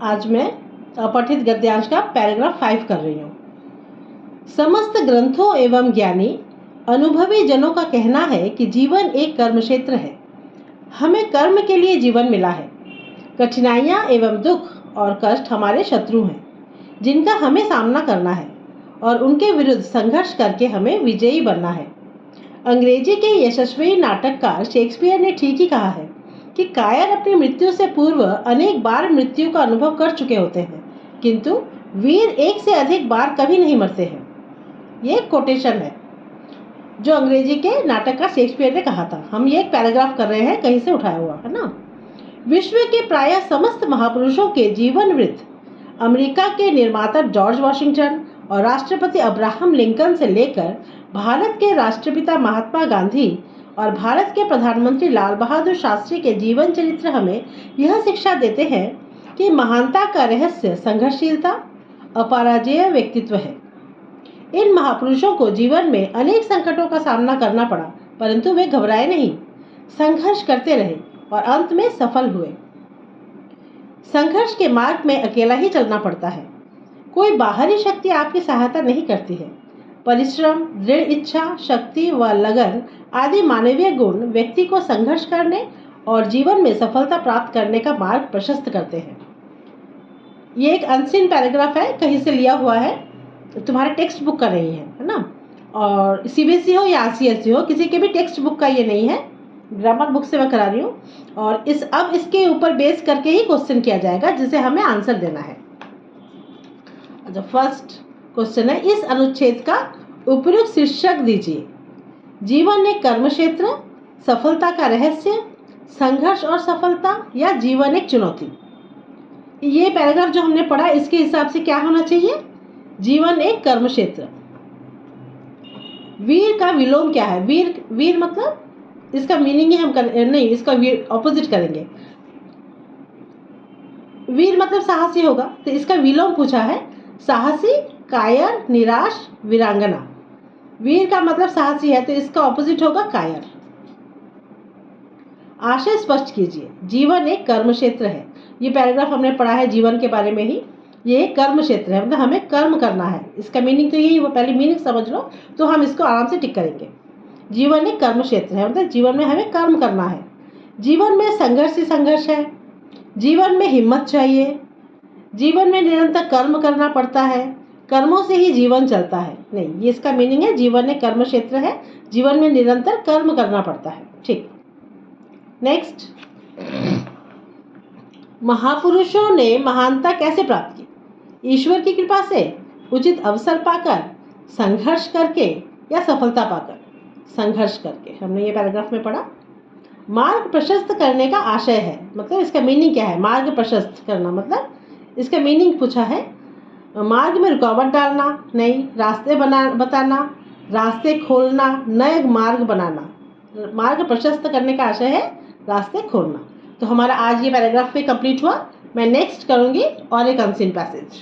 आज मैं अपठित गद्यांश का पैराग्राफ 5 कर रही हूँ। समस्त ग्रंथों एवं ज्ञानी अनुभवी जनों का कहना है कि जीवन एक कर्म क्षेत्र है। हमें कर्म के लिए जीवन मिला है। कठिनाइयाँ एवं दुख और कष्ट हमारे शत्रु हैं, जिनका हमें सामना करना है और उनके विरुद्ध संघर्ष करके हमें विजयी बनना है। अंग्रेजी के यशस्वी नाटककार शेक्सपियर ने ठीक ही कहा है कि कायर अपनी मृत्यु से पूर्व अनेक बार मृत्यु का अनुभव कर चुके होते हैं, किंतु वीर एक से अधिक बार कभी नहीं मरते हैं। ये एक कोटेशन है जो अंग्रेजी के नाटककार शेक्सपियर ने कहा था। हम ये एक पैराग्राफ कर रहे हैं, कहीं से उठाया हुआ है ना। विश्व के प्रायः समस्त महापुरुषों के जीवन वृत्त, अमेरिका के निर्माता जॉर्ज वॉशिंगटन और राष्ट्रपति अब्राहम लिंकन से लेकर भारत के राष्ट्रपिता महात्मा गांधी और भारत के प्रधानमंत्री लाल बहादुर शास्त्री के जीवन चरित्र हमें यह शिक्षा देते हैं कि महानता का रहस्य संघर्षशीलता, अपराजेय व्यक्तित्व है। इन महापुरुषों को जीवन में अनेक संकटों का सामना करना पड़ा, परंतु वे घबराए नहीं, संघर्ष करते रहे और अंत में सफल हुए। संघर्ष के मार्ग में अकेला ही चलना पड़ता है। कोई बाहरी शक्ति आपकी सहायता नहीं करती है। परिश्रम, दृढ़ इच्छा शक्ति व लगन आदि मानवीय गुण व्यक्ति को संघर्ष करने और जीवन में सफलता प्राप्त करने का मार्ग प्रशस्त करते हैं। ये एक अनसीन पैराग्राफ है, कहीं से लिया हुआ है, तुम्हारे टेक्स्ट बुक का नहीं है ना। और सीबीएसई हो या आईसीएसई हो, किसी के भी टेक्स्ट बुक का ये नहीं है, ग्रामर बुक से मैं करा रही हूँ। और अब इसके ऊपर बेस करके ही क्वेश्चन किया जाएगा, जिसे हमें आंसर देना है। अच्छा, फर्स्ट क्वेश्चन है, इस अनुच्छेद का उपयुक्त शीर्षक दीजिए। जीवन एक कर्म क्षेत्र, सफलता का रहस्य, संघर्ष और सफलता, या जीवन एक चुनौती। ये पैराग्राफ जो हमने पढ़ा, इसके हिसाब से क्या होना चाहिए? जीवन एक कर्म क्षेत्र। वीर का विलोम क्या है? वीर मतलब इसका मीनिंग ही हम नहीं, इसका ऑपोजिट करेंगे। वीर मतलब साहसी होगा, तो इसका विलोम पूछा है साहसी, कायर, निराश, वीरांगना। वीर का मतलब साहसी है, तो इसका ऑपोजिट होगा कायर। आशय स्पष्ट कीजिए। जीवन एक कर्म क्षेत्र है। ये पैराग्राफ हमने पढ़ा है जीवन के बारे में ही। ये एक कर्म क्षेत्र है, मतलब हमें कर्म करना है। इसका मीनिंग तो यही, वो पहले मीनिंग समझ लो तो हम इसको आराम से टिक करेंगे। जीवन एक कर्म क्षेत्र है, मतलब जीवन में हमें कर्म करना है। जीवन में संघर्ष ही संघर्ष है। जीवन में हिम्मत चाहिए। जीवन में निरंतर कर्म करना पड़ता है। कर्मों से ही जीवन चलता है। नहीं, ये इसका मीनिंग है जीवन एक कर्म क्षेत्र है, जीवन में निरंतर कर्म करना पड़ता है। ठीक, नेक्स्ट। महापुरुषों ने महानता कैसे प्राप्त की? ईश्वर की कृपा से, उचित अवसर पाकर, संघर्ष करके, या सफलता पाकर? संघर्ष करके। हमने ये पैराग्राफ में पढ़ा। मार्ग प्रशस्त करने का आशय है, मतलब इसका मीनिंग क्या है? मार्ग प्रशस्त करना मतलब इसका मीनिंग पूछा है मार्ग में रुकावट डालना नहीं, रास्ते बताना, रास्ते खोलना, नए मार्ग बनाना। मार्ग प्रशस्त करने का आशय है रास्ते खोलना। तो हमारा आज ये पैराग्राफ पे कंप्लीट हुआ। मैं नेक्स्ट करूँगी और एक अनसीन पैसेज।